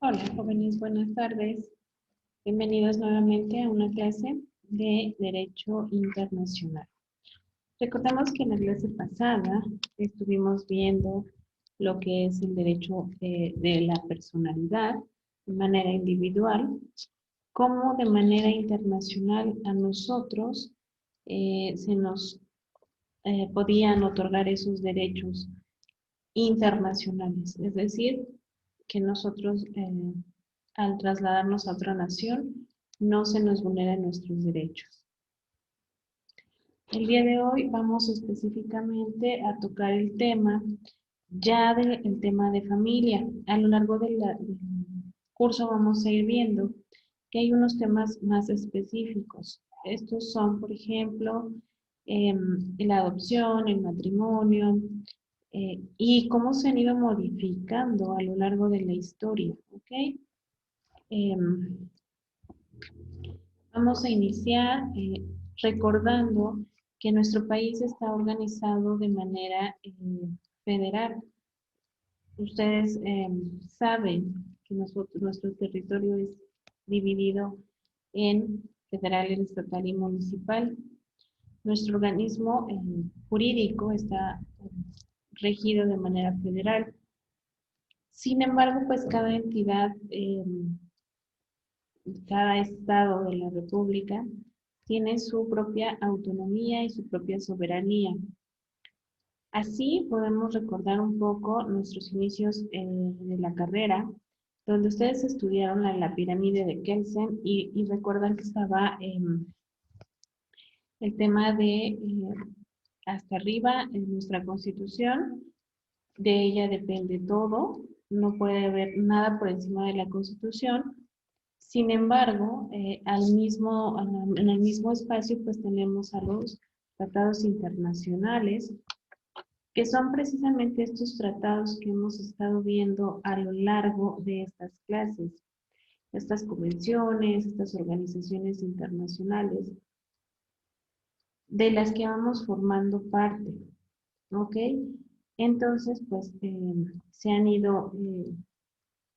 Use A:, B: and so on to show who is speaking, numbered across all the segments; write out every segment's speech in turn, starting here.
A: Hola jóvenes, buenas tardes. Bienvenidos nuevamente a una clase de Derecho Internacional. Recordamos que en la clase pasada estuvimos viendo lo que es el derecho de la personalidad de manera individual, cómo de manera internacional a nosotros se nos podían otorgar esos derechos internacionales, es decir, que nosotros al trasladarnos a otra nación no se nos vulneren nuestros derechos. El día de hoy vamos específicamente a tocar el tema el tema de familia. A lo largo del curso vamos a ir viendo que hay unos temas más específicos. Estos son, por ejemplo, la adopción, el matrimonio, y cómo se han ido modificando a lo largo de la historia, ¿ok? Vamos a iniciar recordando que nuestro país está organizado de manera federal. Ustedes saben que nuestro territorio es dividido en federal, estatal y municipal. Nuestro organismo jurídico está regido de manera federal. Sin embargo, pues cada entidad, cada estado de la República tiene su propia autonomía y su propia soberanía. Así podemos recordar un poco nuestros inicios de la carrera, donde ustedes estudiaron la pirámide de Kelsen y recuerdan que estaba el tema de hasta arriba en nuestra Constitución. De ella depende todo, no puede haber nada por encima de la Constitución. Sin embargo, en el mismo espacio pues tenemos a los tratados internacionales, que son precisamente estos tratados que hemos estado viendo a lo largo de estas clases, estas convenciones, estas organizaciones internacionales, de las que vamos formando parte, ¿ok? Entonces, pues se han ido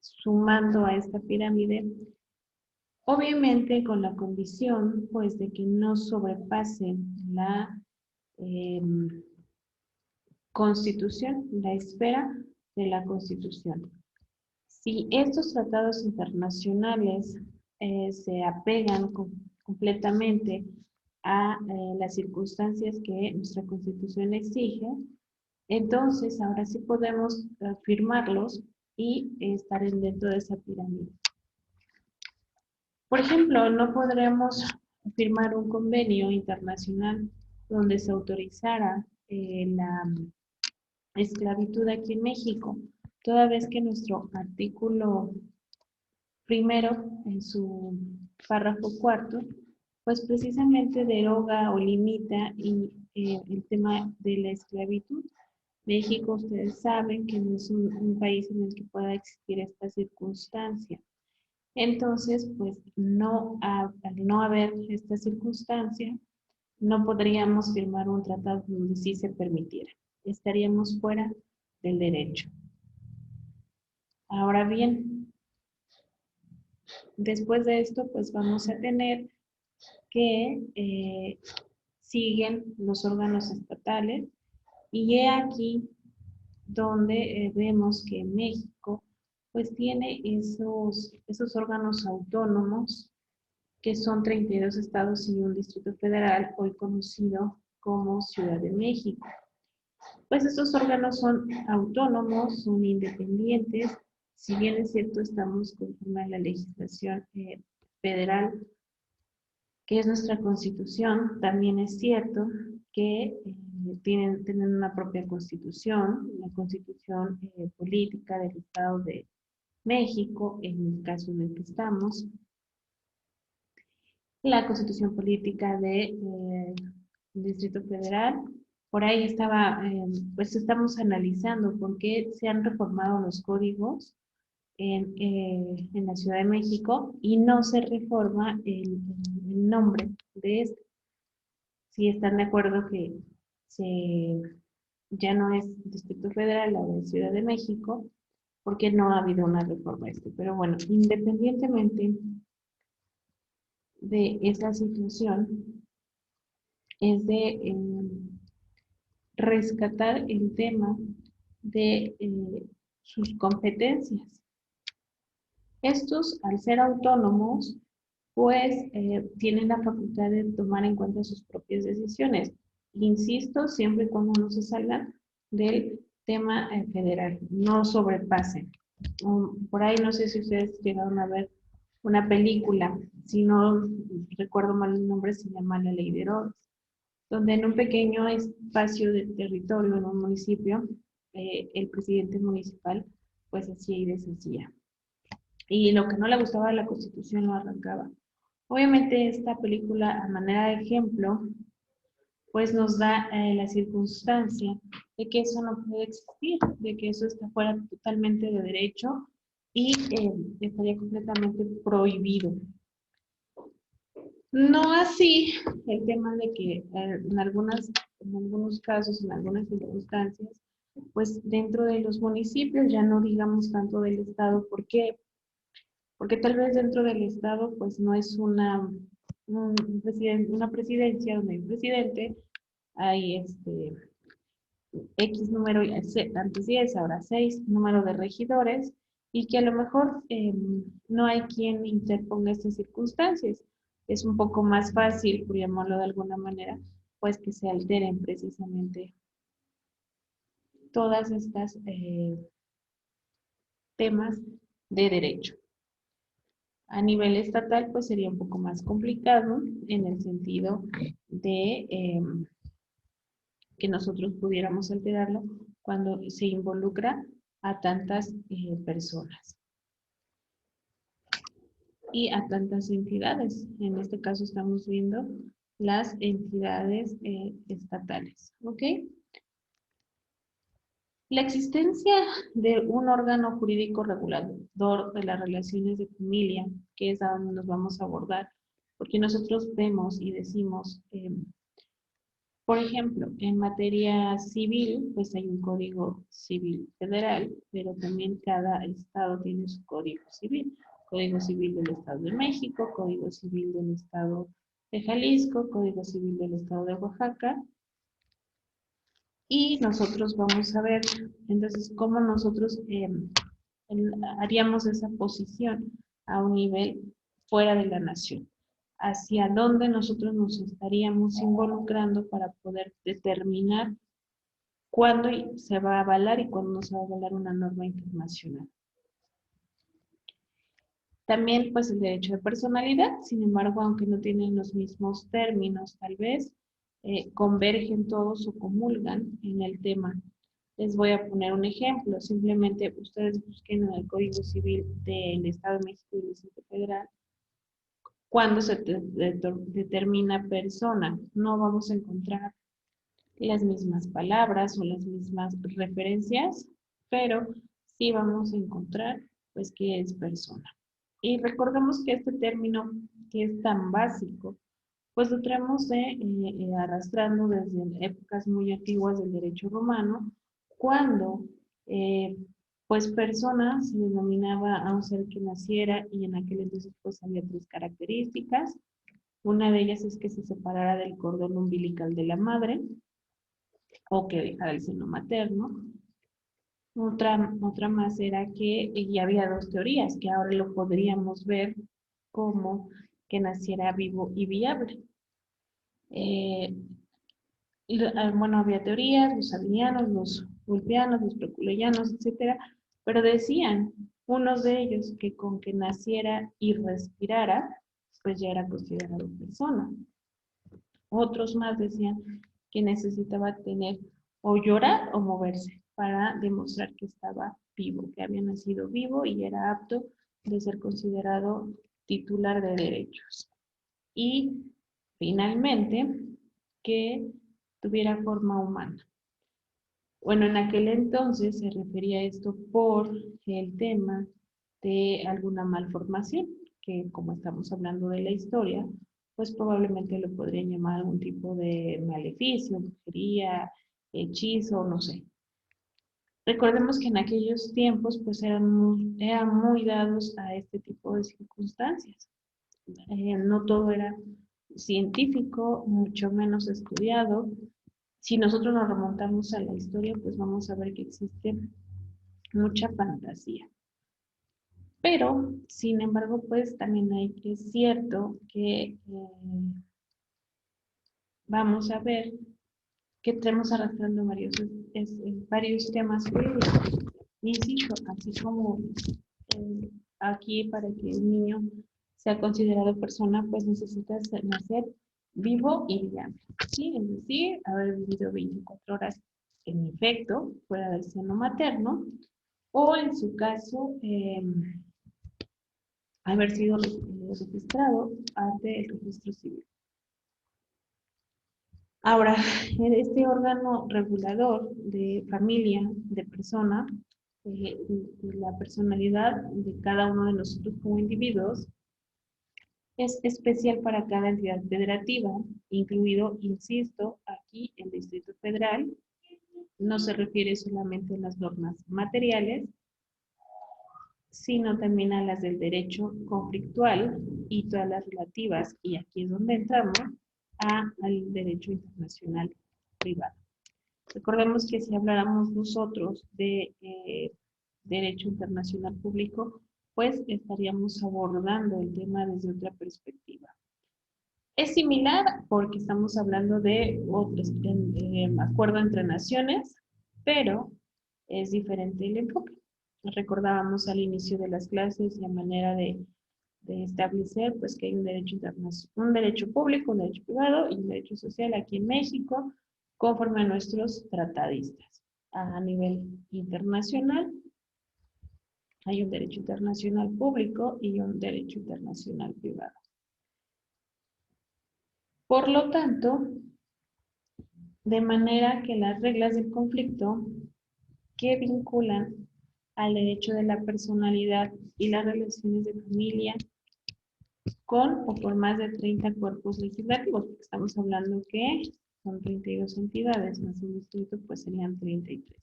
A: sumando a esta pirámide, obviamente con la condición, pues, de que no sobrepasen la Constitución, la esfera de la Constitución. Si estos tratados internacionales se apegan completamente a las circunstancias que nuestra Constitución exige, entonces ahora sí podemos firmarlos y estar dentro de esa pirámide. Por ejemplo, no podremos firmar un convenio internacional donde se autorizara la esclavitud aquí en México, toda vez que nuestro artículo primero, en su párrafo cuarto, pues precisamente deroga o limita el tema de la esclavitud. México, ustedes saben que no es un país en el que pueda existir esta circunstancia. Entonces, pues al no haber esta circunstancia, no podríamos firmar un tratado donde sí se permitiera. Estaríamos fuera del derecho. Ahora bien, después de esto, pues vamos a tener que siguen los órganos estatales y he aquí donde vemos que México pues tiene esos órganos autónomos que son 32 estados y un distrito federal, hoy conocido como Ciudad de México. Pues estos órganos son autónomos, son independientes, si bien es cierto estamos conforme a la legislación federal, que es nuestra Constitución, también es cierto que tienen una propia Constitución, la Constitución política del Estado de México, en el caso en el que estamos, la Constitución política del Distrito Federal. Por ahí pues estamos analizando por qué se han reformado los códigos en la Ciudad de México y no se reforma el nombre de este. Si están de acuerdo que ya no es Distrito Federal, ahora es Ciudad de México, porque no ha habido una reforma Pero bueno, independientemente de esa situación, es de rescatar el tema de sus competencias. Estos, al ser autónomos, pues tienen la facultad de tomar en cuenta sus propias decisiones. Insisto, siempre y cuando no se salgan del tema federal, no sobrepasen. Por ahí no sé si ustedes llegaron a ver una película, si no recuerdo mal el nombre, se llama La Ley de Herodes, donde en un pequeño espacio de territorio, en un municipio, el presidente municipal pues hacía y deshacía. Y lo que no le gustaba de la Constitución lo arrancaba. Obviamente esta película, a manera de ejemplo, pues nos da la circunstancia de que eso no puede existir, de que eso está fuera totalmente de derecho y estaría completamente prohibido. No así el tema de que en algunos casos, en algunas circunstancias, pues dentro de los municipios, ya no digamos tanto del Estado, ¿por qué? Porque tal vez dentro del Estado, pues no es una presidencia donde hay un presidente, hay X número, antes 10, ahora 6, número de regidores, y que a lo mejor no hay quien interponga estas circunstancias. Es un poco más fácil, por llamarlo de alguna manera, pues que se alteren precisamente todas estas temas de derecho. A nivel estatal, pues sería un poco más complicado en el sentido de que nosotros pudiéramos alterarlo cuando se involucra a tantas personas y a tantas entidades. En este caso estamos viendo las entidades estatales. ¿Ok? La existencia de un órgano jurídico regulador de las relaciones de familia, que es a donde nos vamos a abordar, porque nosotros vemos y decimos, por ejemplo, en materia civil, pues hay un código civil federal, pero también cada estado tiene su código civil. Código civil del Estado de México, código civil del Estado de Jalisco, código civil del Estado de Oaxaca, y nosotros vamos a ver, entonces, cómo nosotros haríamos esa posición a un nivel fuera de la nación. Hacia dónde nosotros nos estaríamos involucrando para poder determinar cuándo se va a avalar y cuándo no se va a avalar una norma internacional. También, pues, el derecho de personalidad, sin embargo, aunque no tienen los mismos términos, tal vez, convergen todos o comulgan en el tema. Les voy a poner un ejemplo. Simplemente ustedes busquen en el Código Civil del Estado de México y del Distrito Federal cuando se determina persona. No vamos a encontrar las mismas palabras o las mismas referencias, pero sí vamos a encontrar, pues, qué es persona. Y recordemos que este término, que es tan básico, pues lo traemos arrastrando desde épocas muy antiguas del derecho romano, cuando eh, pues persona se denominaba a un ser que naciera, y en aquel entonces pues había tres características. Una de ellas es que se separara del cordón umbilical de la madre o que dejara el seno materno. Otra más era que ya había dos teorías, que ahora lo podríamos ver como que naciera vivo y viable. Bueno, había teorías, los sabinianos, los ulpianos, los proculeyanos, etcétera, pero decían unos de ellos que con que naciera y respirara, pues ya era considerado persona. Otros más decían que necesitaba tener o llorar o moverse para demostrar que estaba vivo, que había nacido vivo y era apto de ser considerado titular de derechos. Y finalmente, que tuviera forma humana. Bueno, en aquel entonces se refería a esto por el tema de alguna malformación, que como estamos hablando de la historia, pues probablemente lo podrían llamar algún tipo de maleficio, brujería, hechizo, no sé. Recordemos que en aquellos tiempos pues eran muy dados a este tipo de circunstancias. No todo era científico, mucho menos estudiado. Si nosotros nos remontamos a la historia, pues vamos a ver que existe mucha fantasía. Pero, sin embargo, pues también es cierto que vamos a ver que tenemos arrastrando varios temas jurídicos. Insisto, así como eh, aquí para que el niño sea considerado persona, pues necesita nacer vivo y brillante. ¿Sí? Es decir, haber vivido 24 horas en efecto fuera del seno materno, o en su caso, haber sido registrado ante el registro civil. Ahora, este órgano regulador de familia, de persona, de la personalidad de cada uno de nosotros como individuos, es especial para cada entidad federativa, incluido, insisto, aquí el Distrito Federal. No se refiere solamente a las normas materiales, sino también a las del derecho conflictual y todas las relativas, y aquí es donde entramos, al derecho internacional privado. Recordemos que si habláramos nosotros de derecho internacional público, pues estaríamos abordando el tema desde otra perspectiva. Es similar porque estamos hablando de otros acuerdo entre naciones, pero es diferente el enfoque. Recordábamos al inicio de las clases la manera de establecer pues que hay un derecho internacional, un derecho público, un derecho privado y un derecho social aquí en México, conforme a nuestros tratadistas. A nivel internacional hay un derecho internacional público y un derecho internacional privado. Por lo tanto, de manera que las reglas del conflicto que vinculan al derecho de la personalidad y las relaciones de familia con o por más de 30 cuerpos legislativos, porque estamos hablando que son 32 entidades, más el distrito pues serían 33.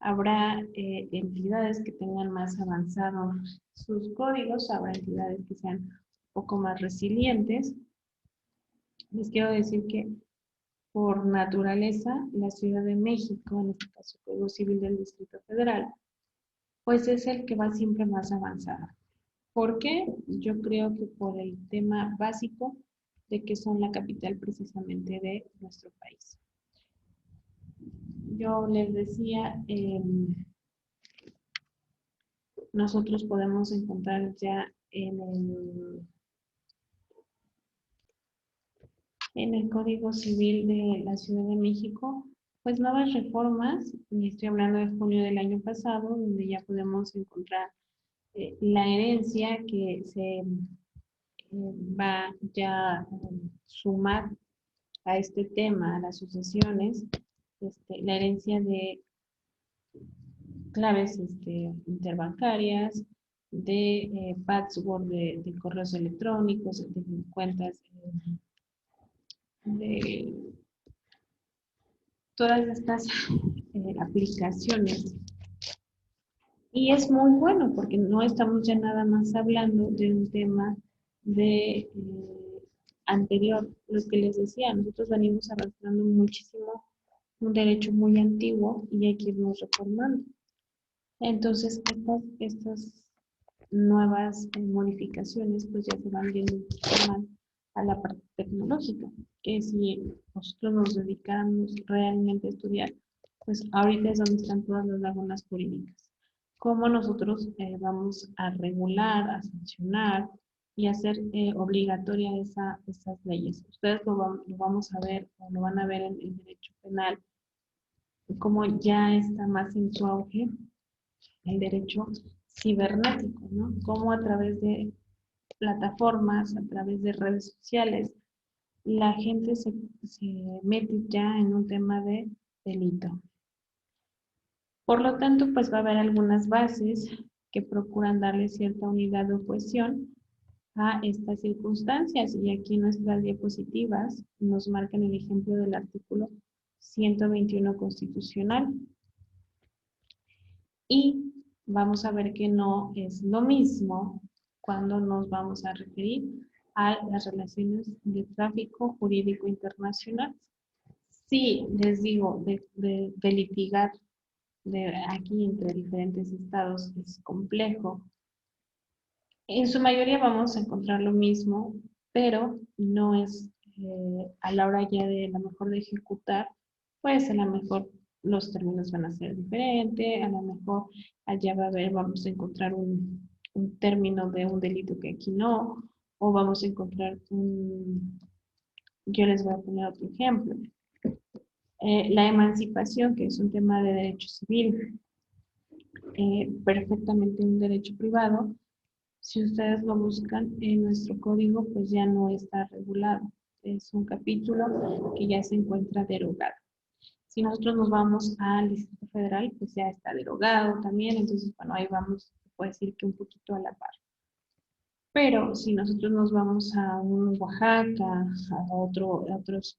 A: Habrá entidades que tengan más avanzados sus códigos, habrá entidades que sean un poco más resilientes. Les quiero decir que por naturaleza, la Ciudad de México, en este caso el Código Civil del Distrito Federal, pues es el que va siempre más avanzado. ¿Por qué? Yo creo que por el tema básico de que son la capital precisamente de nuestro país. Yo les decía, nosotros podemos encontrar ya en el Código Civil de la Ciudad de México, pues nuevas reformas, y estoy hablando de junio del año pasado, donde ya podemos encontrar la herencia que se va ya a sumar a este tema, a las sucesiones, la herencia de claves interbancarias, de password de correos electrónicos, de cuentas de todas estas aplicaciones. Y es muy bueno porque no estamos ya nada más hablando de un tema de anterior, lo que les decía, nosotros venimos arrastrando muchísimo un derecho muy antiguo y hay que irnos reformando. Entonces, estas nuevas modificaciones pues ya se van viendo más a la parte tecnológica, que si nosotros nos dedicamos realmente a estudiar, pues ahorita es donde están todas las lagunas jurídicas. Cómo nosotros vamos a regular, a sancionar y hacer obligatoria esas leyes. Ustedes lo vamos a ver o lo van a ver en el derecho penal, como ya está más en su auge el derecho cibernético, ¿no? Cómo a través de plataformas, a través de redes sociales, la gente se mete ya en un tema de delito. Por lo tanto, pues va a haber algunas bases que procuran darle cierta unidad o cohesión a estas circunstancias. Y aquí nuestras diapositivas nos marcan el ejemplo del artículo 121 constitucional. Y vamos a ver que no es lo mismo cuando nos vamos a referir a las relaciones de tráfico jurídico internacional. Sí, les digo, de litigar de aquí entre diferentes estados es complejo. En su mayoría vamos a encontrar lo mismo, pero no es a la hora ya de a lo mejor de ejecutar, pues a lo mejor los términos van a ser diferentes, a lo mejor allá va a haber, vamos a encontrar un término de un delito que aquí no, o vamos a encontrar yo les voy a poner otro ejemplo. La emancipación, que es un tema de derecho civil, perfectamente un derecho privado. Si ustedes lo buscan en nuestro código, pues ya no está regulado. Es un capítulo que ya se encuentra derogado. Si nosotros nos vamos al Distrito Federal, pues ya está derogado también. Entonces, bueno, ahí vamos, se puede decir que un poquito a la par. Pero si nosotros nos vamos a un Oaxaca, a otras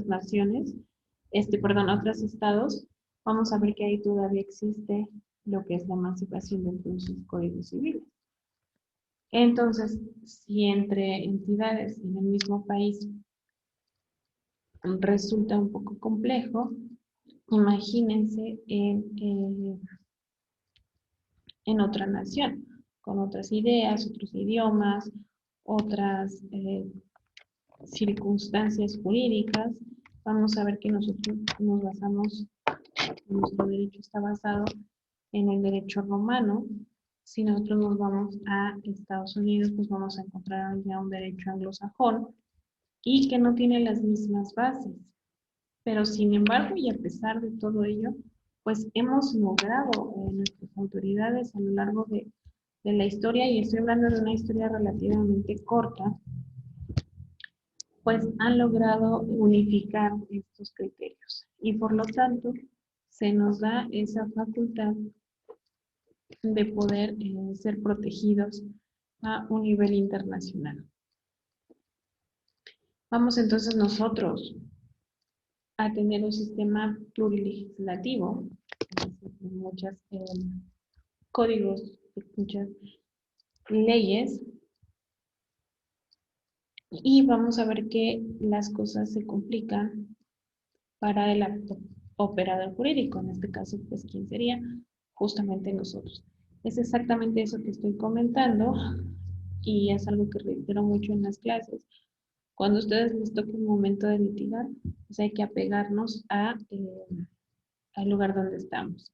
A: naciones, perdón, a otros estados, vamos a ver que ahí todavía existe lo que es la emancipación dentro de sus códigos civiles. Entonces, si entre entidades en el mismo país resulta un poco complejo, imagínense en otra nación, con otras ideas, otros idiomas, otras circunstancias jurídicas. Vamos a ver que nosotros nos basamos, nuestro derecho está basado en el derecho romano. Si nosotros nos vamos a Estados Unidos, pues vamos a encontrar ya un derecho anglosajón y que no tiene las mismas bases. Pero sin embargo, y a pesar de todo ello, pues hemos logrado nuestras autoridades a lo largo de la historia, y estoy hablando de una historia relativamente corta, pues han logrado unificar estos criterios. Y por lo tanto, se nos da esa facultad de poder ser protegidos a un nivel internacional. Vamos entonces nosotros a tener un sistema plurilegislativo, muchos códigos, muchas leyes, y vamos a ver que las cosas se complican para el operador jurídico, en este caso, pues, ¿quién sería? Justamente nosotros. Es exactamente eso que estoy comentando y es algo que reitero mucho en las clases. Cuando a ustedes les toque un momento de litigar, pues hay que apegarnos al lugar donde estamos.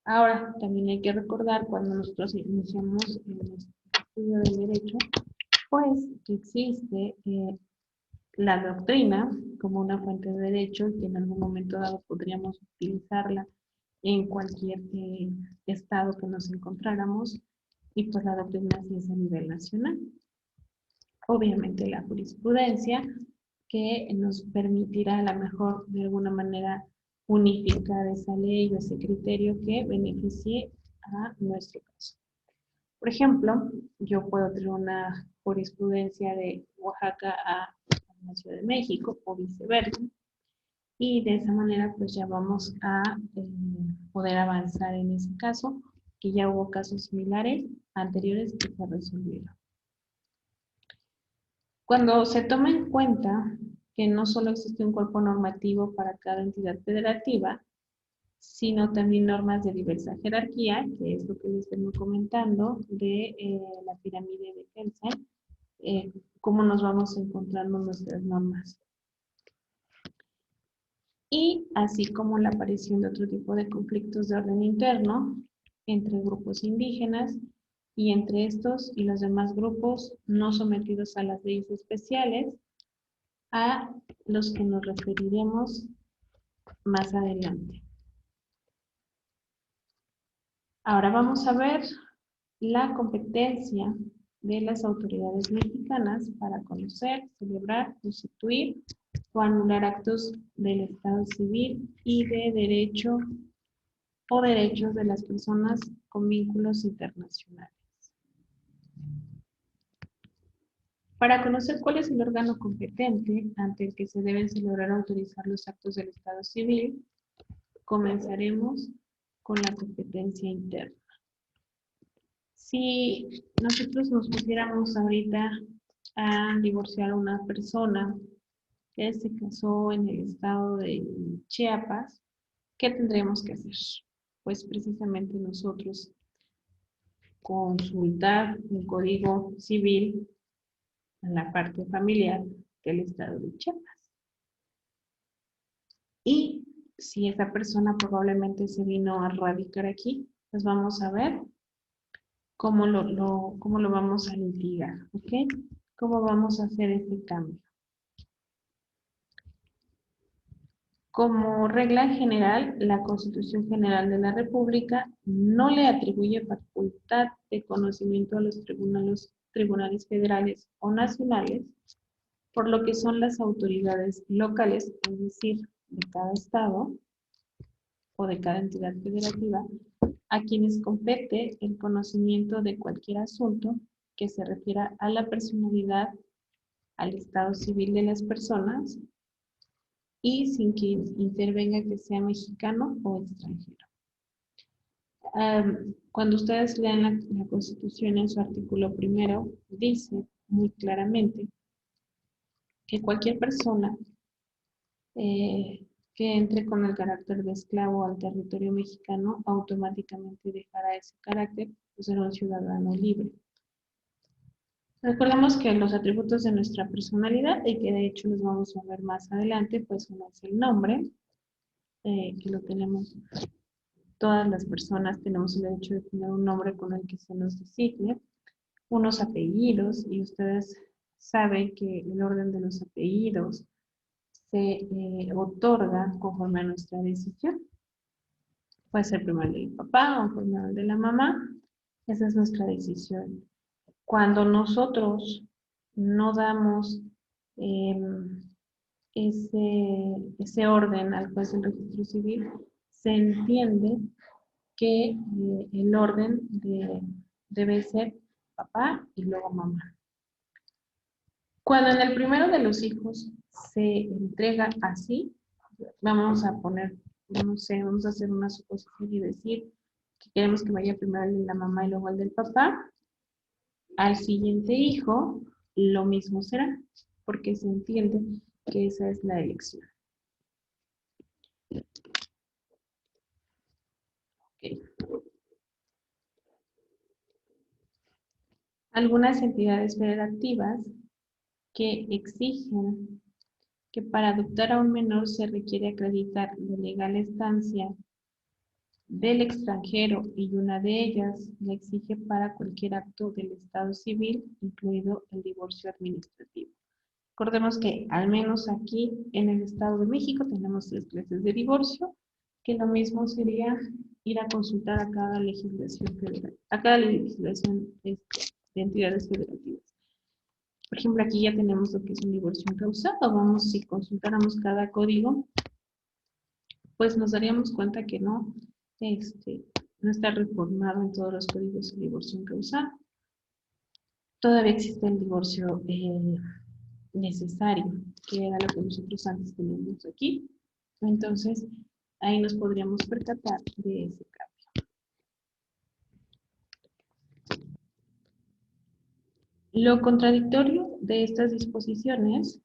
A: Ahora, también hay que recordar cuando nosotros iniciamos el estudio del derecho, pues que existe la doctrina como una fuente de derecho y que en algún momento dado podríamos utilizarla en cualquier estado que nos encontráramos, y pues la doctrina sí es a nivel nacional. Obviamente la jurisprudencia, que nos permitirá a lo mejor de alguna manera unificar esa ley o ese criterio que beneficie a nuestro caso. Por ejemplo, yo puedo tener una jurisprudencia de Oaxaca a la Ciudad de México o viceversa, y de esa manera pues ya vamos a poder avanzar en ese caso, que ya hubo casos similares anteriores que se resolvieron. Cuando se toma en cuenta que no solo existe un cuerpo normativo para cada entidad federativa, sino también normas de diversa jerarquía, que es lo que les vengo comentando de la pirámide de Kelsen, cómo nos vamos encontrando nuestras normas. Y así como la aparición de otro tipo de conflictos de orden interno entre grupos indígenas y entre estos y los demás grupos no sometidos a las leyes especiales, a los que nos referiremos más adelante. Ahora vamos a ver la competencia de las autoridades mexicanas para conocer, celebrar, constituir o anular actos del Estado civil y de derecho o derechos de las personas con vínculos internacionales. Para conocer cuál es el órgano competente ante el que se deben celebrar o autorizar los actos del Estado civil, comenzaremos con la competencia interna. Si nosotros nos pusiéramos ahorita a divorciar a una persona que se casó en el estado de Chiapas, ¿qué tendríamos que hacer? Pues precisamente nosotros consultar el Código Civil en la parte familiar del estado de Chiapas. Y si esa persona probablemente se vino a radicar aquí, pues vamos a ver cómo lo vamos a litigar, ¿ok? ¿Cómo vamos a hacer este cambio? Como regla general, la Constitución General de la República no le atribuye facultad de conocimiento a los tribunales federales o nacionales, por lo que son las autoridades locales, es decir, de cada estado o de cada entidad federativa, a quienes compete el conocimiento de cualquier asunto que se refiera a la personalidad, al estado civil de las personas, y sin que intervenga que sea mexicano o extranjero. Cuando ustedes lean la Constitución en su artículo primero, dice muy claramente que cualquier persona que entre con el carácter de esclavo al territorio mexicano automáticamente dejará ese carácter, pues será un ciudadano libre. Recordemos que los atributos de nuestra personalidad, y que de hecho los vamos a ver más adelante, pues uno es el nombre, que lo tenemos, todas las personas tenemos el derecho de tener un nombre con el que se nos designe, unos apellidos, y ustedes saben que el orden de los apellidos se otorga conforme a nuestra decisión. Puede ser primero el del papá o primero el de la mamá, esa es nuestra decisión. Cuando nosotros no damos ese orden al juez del registro civil, se entiende que el orden debe ser papá y luego mamá. Cuando en el primero de los hijos se entrega así, vamos a poner, no sé, vamos a hacer una suposición y decir que queremos que vaya primero el de la mamá y luego el del papá. Al siguiente hijo, lo mismo será, porque se entiende que esa es la elección. Okay. Algunas entidades federativas que exigen que para adoptar a un menor se requiere acreditar la legal estancia del extranjero, y una de ellas la exige para cualquier acto del Estado civil, incluido el divorcio administrativo. Recordemos que al menos aquí en el Estado de México tenemos 3 clases de divorcio, que lo mismo sería ir a consultar a cada legislación federal, a cada legislación de entidades federativas. Por ejemplo, aquí ya tenemos lo que es un divorcio encausado. Vamos, si consultáramos cada código, pues nos daríamos cuenta que no está reformado en todos los códigos el divorcio encausado. Todavía existe el divorcio necesario, que era lo que nosotros antes teníamos aquí. Entonces, ahí nos podríamos percatar de ese cambio. Lo contradictorio de estas disposiciones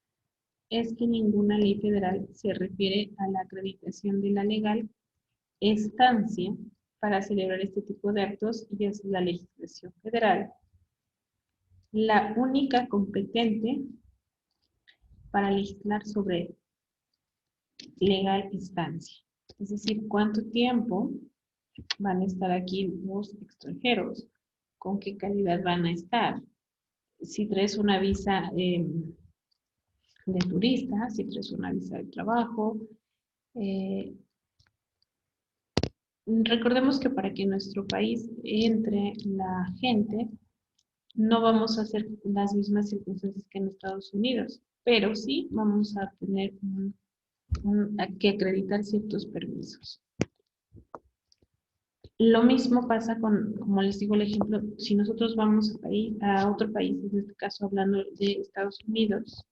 A: es que ninguna ley federal se refiere a la acreditación de la legal estancia para celebrar este tipo de actos, y es la legislación federal la única competente para legislar sobre legal estancia. Es decir, cuánto tiempo van a estar aquí los extranjeros, con qué calidad van a estar. Si traes una visa de turista, si traes una visa de trabajo. Recordemos que para que en nuestro país entre la gente, no vamos a hacer las mismas circunstancias que en Estados Unidos, pero sí vamos a tener que acreditar ciertos permisos. Lo mismo pasa con, como les digo el ejemplo, si nosotros vamos a otro país, en este caso hablando de Estados Unidos,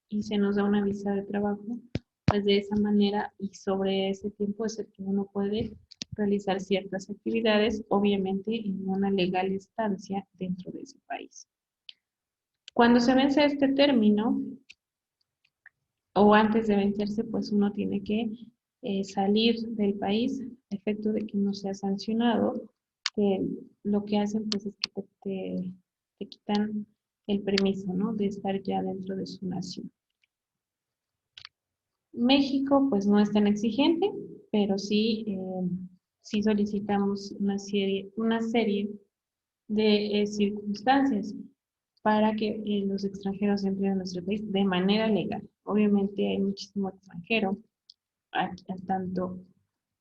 A: y se nos da una visa de trabajo, pues de esa manera y sobre ese tiempo es el que uno puede realizar ciertas actividades, obviamente en una legal estancia dentro de ese país. Cuando se vence este término, o antes de vencerse, pues uno tiene que salir del país, a efecto de que no sea sancionado, que lo que hacen pues es que te quitan el permiso, ¿no? De estar ya dentro de su nación. México pues no es tan exigente, pero sí, sí solicitamos una serie de circunstancias para que los extranjeros entren a nuestro país de manera legal. Obviamente hay muchísimo extranjero, tanto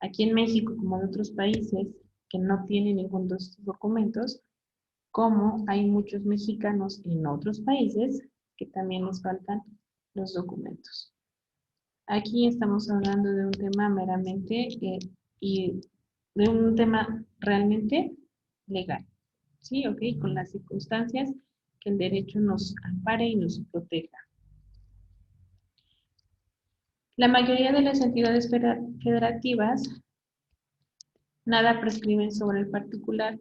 A: aquí en México como en otros países, que no tienen ninguno de estos documentos, como hay muchos mexicanos en otros países que también les faltan los documentos. Aquí estamos hablando de un tema meramente y de un tema realmente legal, ¿sí? Ok, con las circunstancias que el derecho nos ampare y nos proteja. La mayoría de las entidades federativas nada prescriben sobre el particular,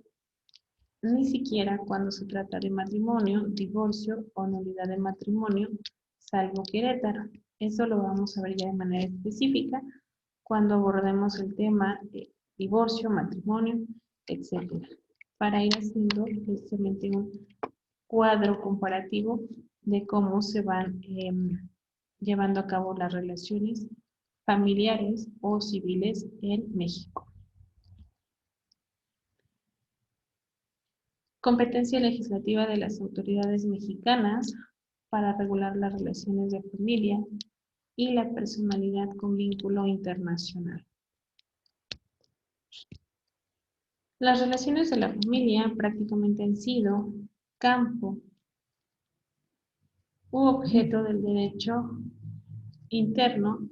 A: ni siquiera cuando se trata de matrimonio, divorcio o nulidad de matrimonio, salvo Querétaro. Eso lo vamos a ver ya de manera específica cuando abordemos el tema de divorcio, matrimonio, etc. Para ir haciendo precisamente un cuadro comparativo de cómo se van llevando a cabo las relaciones familiares o civiles en México. Competencia legislativa de las autoridades mexicanas para regular las relaciones de familia y la personalidad con vínculo internacional. Las relaciones de la familia prácticamente han sido campo u objeto del derecho interno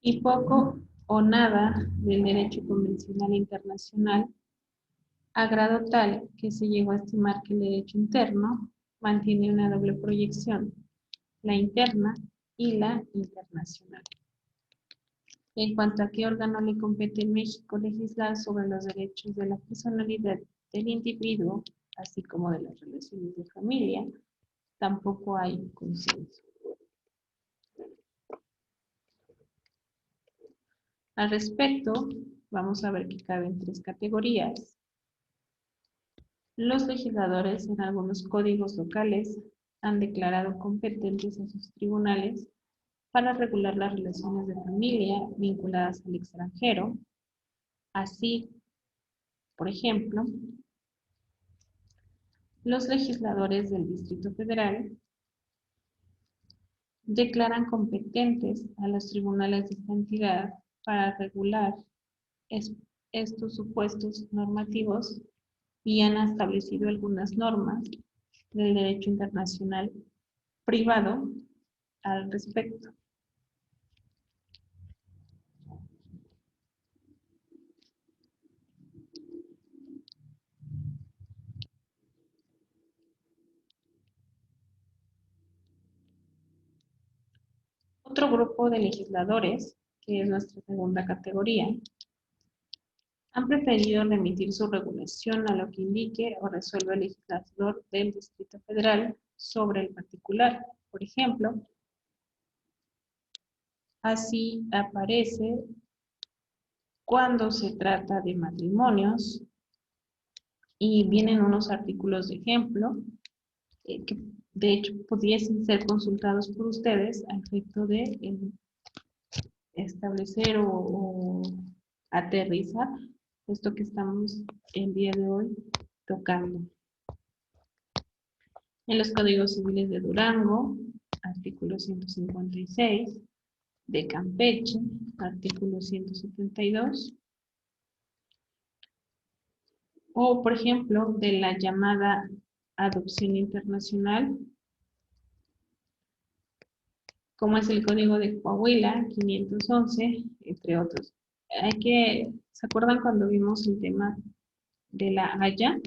A: y poco o nada del derecho convencional internacional, a grado tal que se llegó a estimar que el derecho interno mantiene una doble proyección, la interna y la internacional. En cuanto a qué órgano le compete en México legislar sobre los derechos de la personalidad del individuo, así como de las relaciones de familia, tampoco hay consenso. Al respecto, vamos a ver que caben tres categorías. Los legisladores en algunos códigos locales han declarado competentes a sus tribunales para regular las relaciones de familia vinculadas al extranjero. Así, por ejemplo, los legisladores del Distrito Federal declaran competentes a los tribunales de esta entidad para regular estos supuestos normativos y han establecido algunas normas del derecho internacional privado al respecto. Otro grupo de legisladores, que es nuestra segunda categoría, han preferido remitir su regulación a lo que indique o resuelva el legislador del Distrito Federal sobre el particular. Por ejemplo, así aparece cuando se trata de matrimonios y vienen unos artículos de ejemplo que de hecho pudiesen ser consultados por ustedes a efecto de establecer o aterrizar esto que estamos el día de hoy tocando. En los códigos civiles de Durango, artículo 156, de Campeche, artículo 172, o por ejemplo de la llamada adopción internacional, como es el código de Coahuila 511, entre otros. ¿Se acuerdan cuando vimos el tema de la Haya?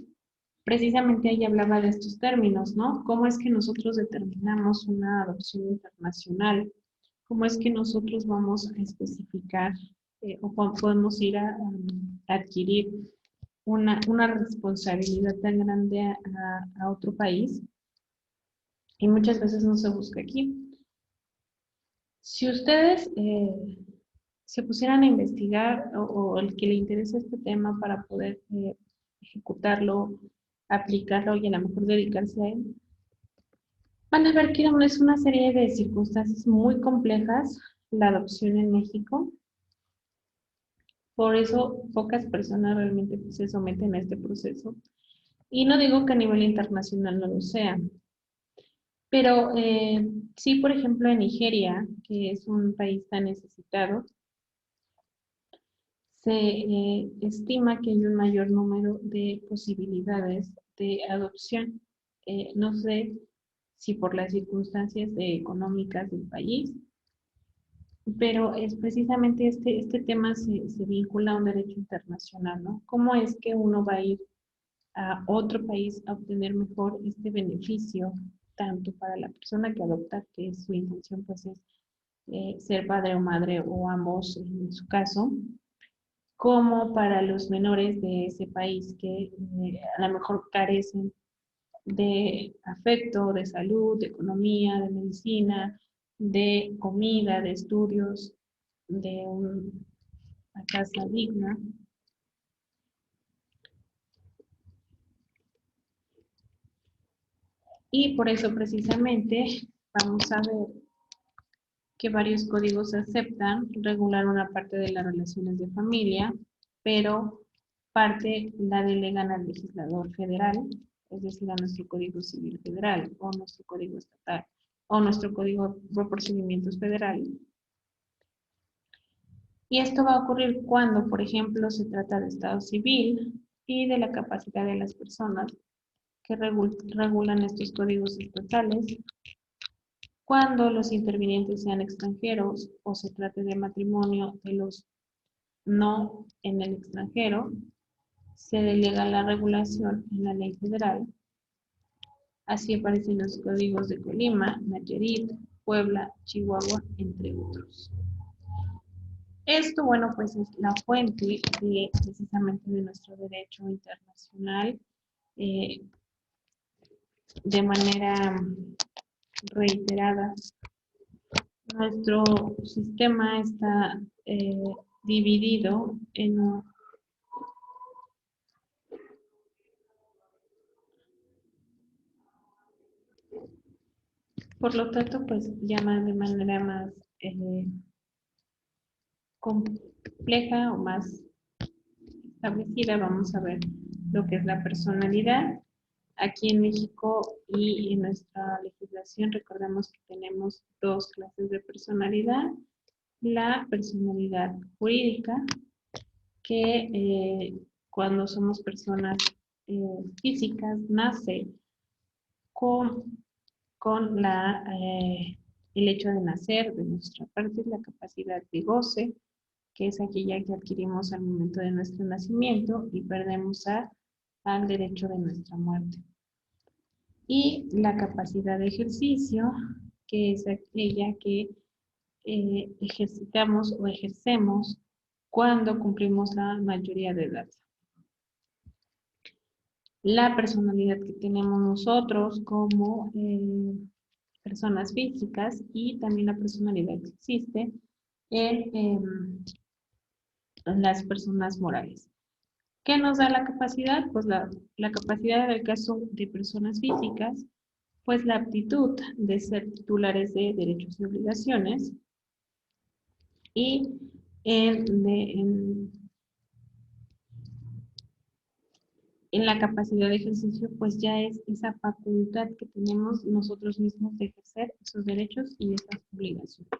A: Precisamente ahí hablaba de estos términos, ¿no? ¿Cómo es que nosotros determinamos una adopción internacional? ¿Cómo es que nosotros vamos a especificar podemos ir a adquirir una responsabilidad tan grande a otro país y muchas veces no se busca aquí. Si ustedes se pusieran a investigar o el que le interese este tema para poder ejecutarlo, aplicarlo y a lo mejor dedicarse a él, van a ver que es una serie de circunstancias muy complejas la adopción en México. Por eso pocas personas realmente se someten a este proceso. Y no digo que a nivel internacional no lo sea, pero sí, por ejemplo, en Nigeria, que es un país tan necesitado, se estima que hay un mayor número de posibilidades de adopción. No sé si por las circunstancias económicas del país, pero es precisamente este tema se vincula a un derecho internacional, ¿no? ¿Cómo es que uno va a ir a otro país a obtener mejor este beneficio, tanto para la persona que adopta, que su intención pues es ser padre o madre o ambos en su caso, como para los menores de ese país que a lo mejor carecen de afecto, de salud, de economía, de medicina, de comida, de estudios, de una casa digna. Y por eso precisamente vamos a ver que varios códigos aceptan regular una parte de las relaciones de familia, pero parte la delegan al legislador federal, es decir, a nuestro Código Civil Federal o nuestro Código Estatal o nuestro Código de Procedimientos Federal. Y esto va a ocurrir cuando, por ejemplo, se trata de Estado civil y de la capacidad de las personas que regulan estos códigos estatales, cuando los intervinientes sean extranjeros o se trate de matrimonio de los no en el extranjero, se delega la regulación en la ley federal. Así aparecen los códigos de Colima, Nayarit, Puebla, Chihuahua, entre otros. Esto, bueno, pues es la fuente precisamente de nuestro derecho internacional de manera reiterada. Nuestro sistema está dividido en por lo tanto, pues ya más de manera más compleja o más establecida, vamos a ver lo que es la personalidad. Aquí en México y en nuestra legislación recordemos que tenemos dos clases de personalidad. La personalidad jurídica, que cuando somos personas físicas nace con, el hecho de nacer, de nuestra parte, la capacidad de goce, que es aquella que adquirimos al momento de nuestro nacimiento y perdemos al derecho de nuestra muerte. Y la capacidad de ejercicio, que es aquella que ejercitamos o ejercemos cuando cumplimos la mayoría de edad. La personalidad que tenemos nosotros como personas físicas y también la personalidad que existe en las personas morales. ¿Qué nos da la capacidad? Pues la capacidad en el caso de personas físicas, pues la aptitud de ser titulares de derechos y obligaciones y en la capacidad de ejercicio, pues ya es esa facultad que tenemos nosotros mismos de ejercer esos derechos y esas obligaciones.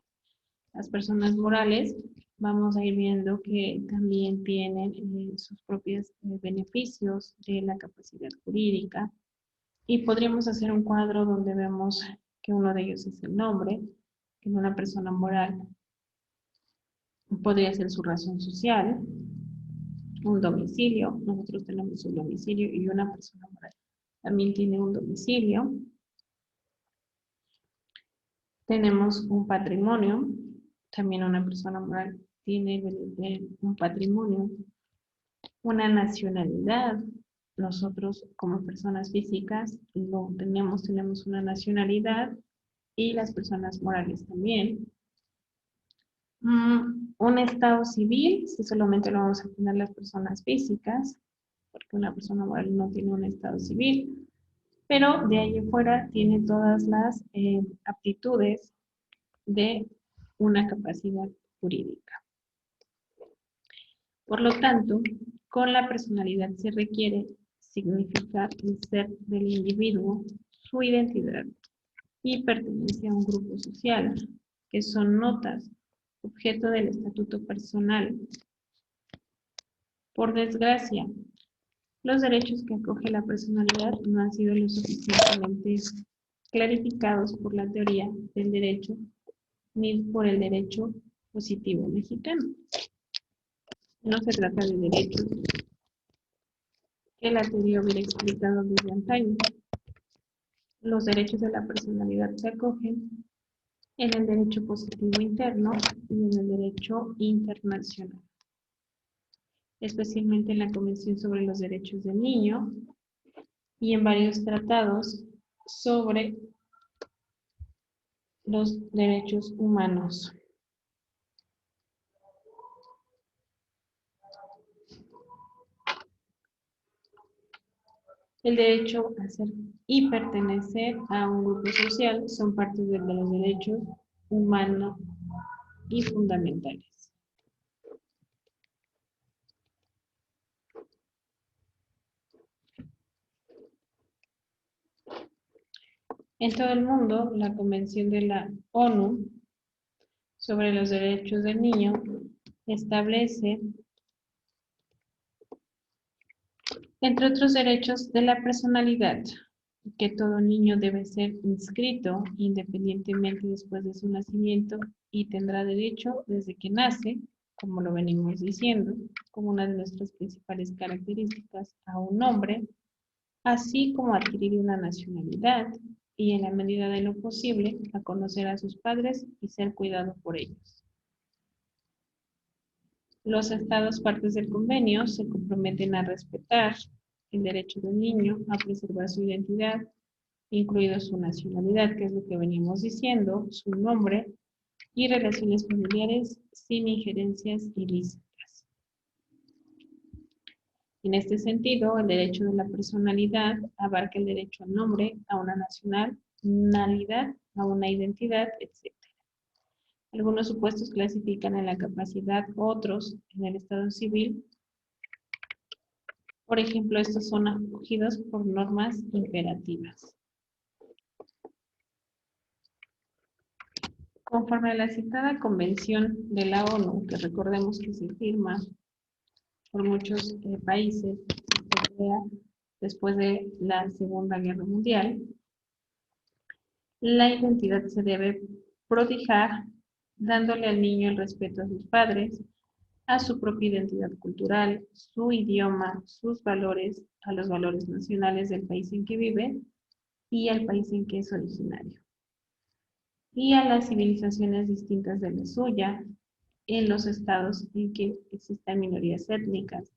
A: Las personas morales, vamos a ir viendo que también tienen sus propios beneficios de la capacidad jurídica y podríamos hacer un cuadro donde vemos que uno de ellos es el nombre, que en una persona moral podría ser su razón social, un domicilio, nosotros tenemos un domicilio y una persona moral también tiene un domicilio. Tenemos un patrimonio, también una persona moral tiene un patrimonio, una nacionalidad. Nosotros como personas físicas lo tenemos una nacionalidad y las personas morales también. Un estado civil, si solamente lo vamos a tener las personas físicas, porque una persona moral no tiene un estado civil, pero de ahí en fuera tiene todas las aptitudes de una capacidad jurídica. Por lo tanto, con la personalidad se requiere significar el ser del individuo, su identidad y pertenencia a un grupo social, que son notas, objeto del estatuto personal. Por desgracia, los derechos que acoge la personalidad no han sido lo suficientemente clarificados por la teoría del derecho ni por el derecho positivo mexicano. No se trata de derechos que la teoría hubiera explicado desde antaño. Los derechos de la personalidad se acogen en el derecho positivo interno y en el derecho internacional, especialmente en la Convención sobre los Derechos del Niño y en varios tratados sobre los derechos humanos. El derecho a ser y pertenecer a un grupo social son partes de los derechos humanos y fundamentales. En todo el mundo, la Convención de la ONU sobre los Derechos del Niño establece, entre otros derechos de la personalidad, que todo niño debe ser inscrito independientemente después de su nacimiento y tendrá derecho desde que nace, como lo venimos diciendo, como una de nuestras principales características, a un nombre, así como adquirir una nacionalidad y en la medida de lo posible a conocer a sus padres y ser cuidado por ellos. Los estados partes del convenio se comprometen a respetar el derecho del niño a preservar su identidad, incluido su nacionalidad, que es lo que veníamos diciendo, su nombre y relaciones familiares sin injerencias ilícitas. En este sentido, el derecho de la personalidad abarca el derecho al nombre, a una nacionalidad, a una identidad, etc. Algunos supuestos clasifican en la capacidad, otros en el estado civil. Por ejemplo, estos son acogidos por normas imperativas. Conforme a la citada Convención de la ONU, que recordemos que se firma por muchos países, se crea después de la Segunda Guerra Mundial, la identidad se debe prodigar dándole al niño el respeto a sus padres, a su propia identidad cultural, su idioma, sus valores, a los valores nacionales del país en que vive y al país en que es originario, y a las civilizaciones distintas de la suya, en los estados en que existan minorías étnicas,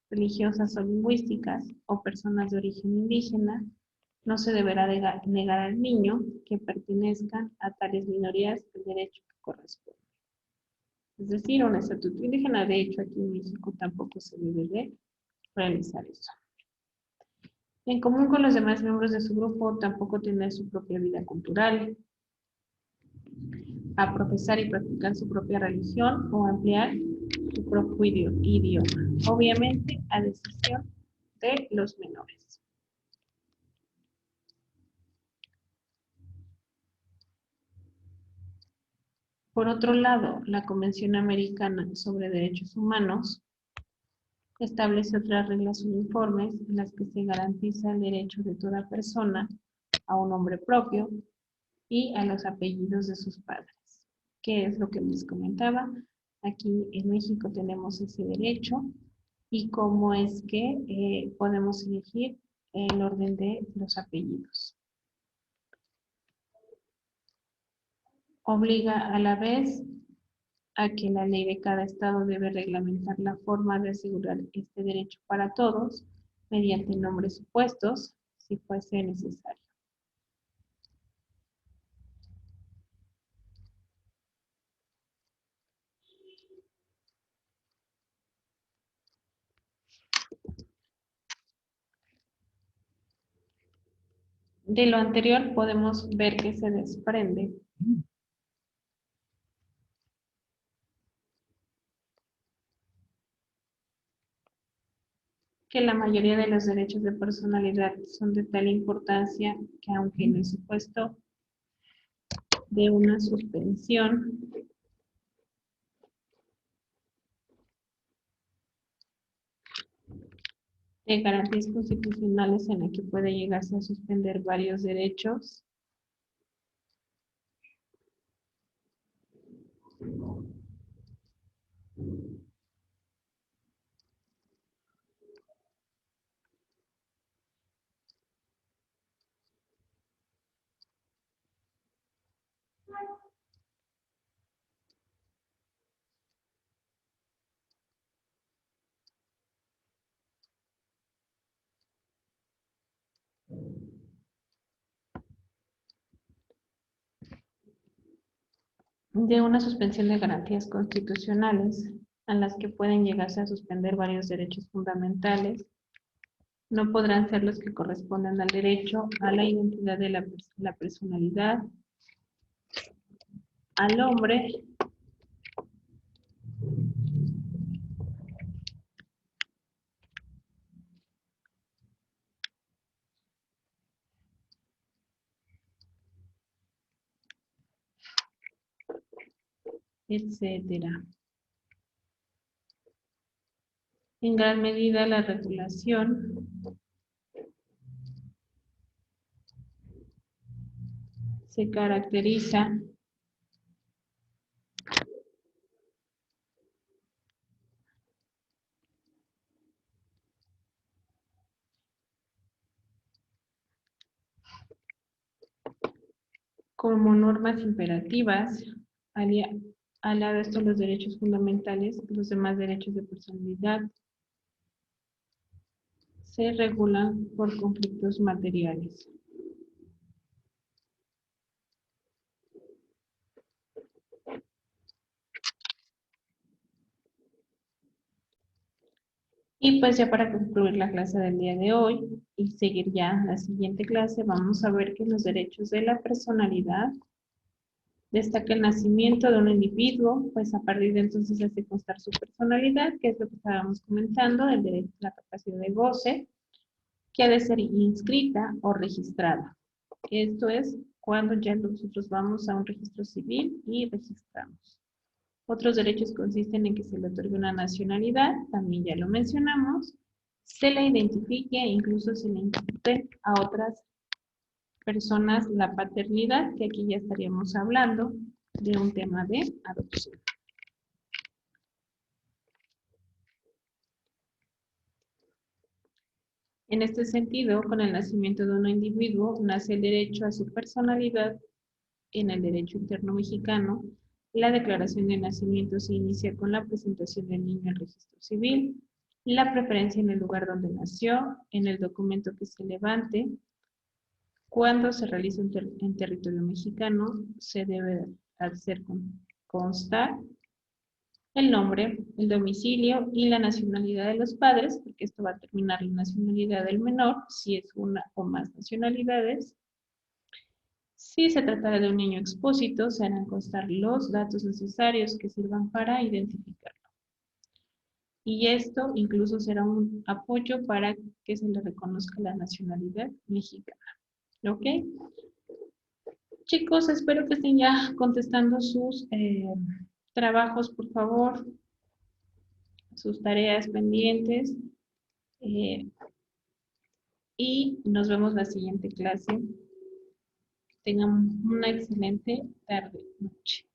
A: religiosas o lingüísticas o personas de origen indígena, no se deberá negar al niño que pertenezcan a tales minorías el derecho que corresponde. Es decir, un estatuto indígena, de hecho aquí en México tampoco se debe de realizar eso. En común con los demás miembros de su grupo, tampoco tener su propia vida cultural, a profesar y practicar su propia religión o ampliar su propio idioma, obviamente a decisión de los menores. Por otro lado, la Convención Americana sobre Derechos Humanos establece otras reglas uniformes en las que se garantiza el derecho de toda persona a un nombre propio y a los apellidos de sus padres, que es lo que les comentaba. Aquí en México tenemos ese derecho y cómo es que podemos elegir el orden de los apellidos. Obliga a la vez a que la ley de cada estado debe reglamentar la forma de asegurar este derecho para todos mediante nombres supuestos, si fuese necesario. De lo anterior podemos ver que se desprende que la mayoría de los derechos de personalidad son de tal importancia que aunque en el supuesto de una suspensión de garantías constitucionales en la que puede llegarse a suspender varios derechos, de una suspensión de garantías constitucionales a las que pueden llegarse a suspender varios derechos fundamentales, no podrán ser los que corresponden al derecho a la identidad de la personalidad, al hombre, etcétera. En gran medida la regulación se caracteriza como normas imperativas, al lado de esto los derechos fundamentales, los demás derechos de personalidad se regulan por conflictos materiales. Y pues ya para concluir la clase del día de hoy y seguir ya en la siguiente clase, vamos a ver que los derechos de la personalidad destaca el nacimiento de un individuo, pues a partir de entonces hace constar su personalidad, que es lo que estábamos comentando, el derecho a la capacidad de goce, que ha de ser inscrita o registrada. Esto es cuando ya nosotros vamos a un registro civil y registramos. Otros derechos consisten en que se le otorgue una nacionalidad, también ya lo mencionamos, se le identifique e incluso se le impute a otras personas la paternidad, que aquí ya estaríamos hablando de un tema de adopción. En este sentido, con el nacimiento de un individuo, nace el derecho a su personalidad en el derecho interno mexicano. La declaración de nacimiento se inicia con la presentación del niño al registro civil, la preferencia en el lugar donde nació, en el documento que se levante. Cuando se realiza en territorio mexicano, se debe hacer constar el nombre, el domicilio y la nacionalidad de los padres, porque esto va a determinar la nacionalidad del menor, si es una o más nacionalidades. Si se tratara de un niño expósito, se harán constar los datos necesarios que sirvan para identificarlo. Y esto incluso será un apoyo para que se le reconozca la nacionalidad mexicana. ¿Ok? Chicos, espero que estén ya contestando sus trabajos, por favor, sus tareas pendientes. Y nos vemos la siguiente clase. Tengan una excelente tarde, noche.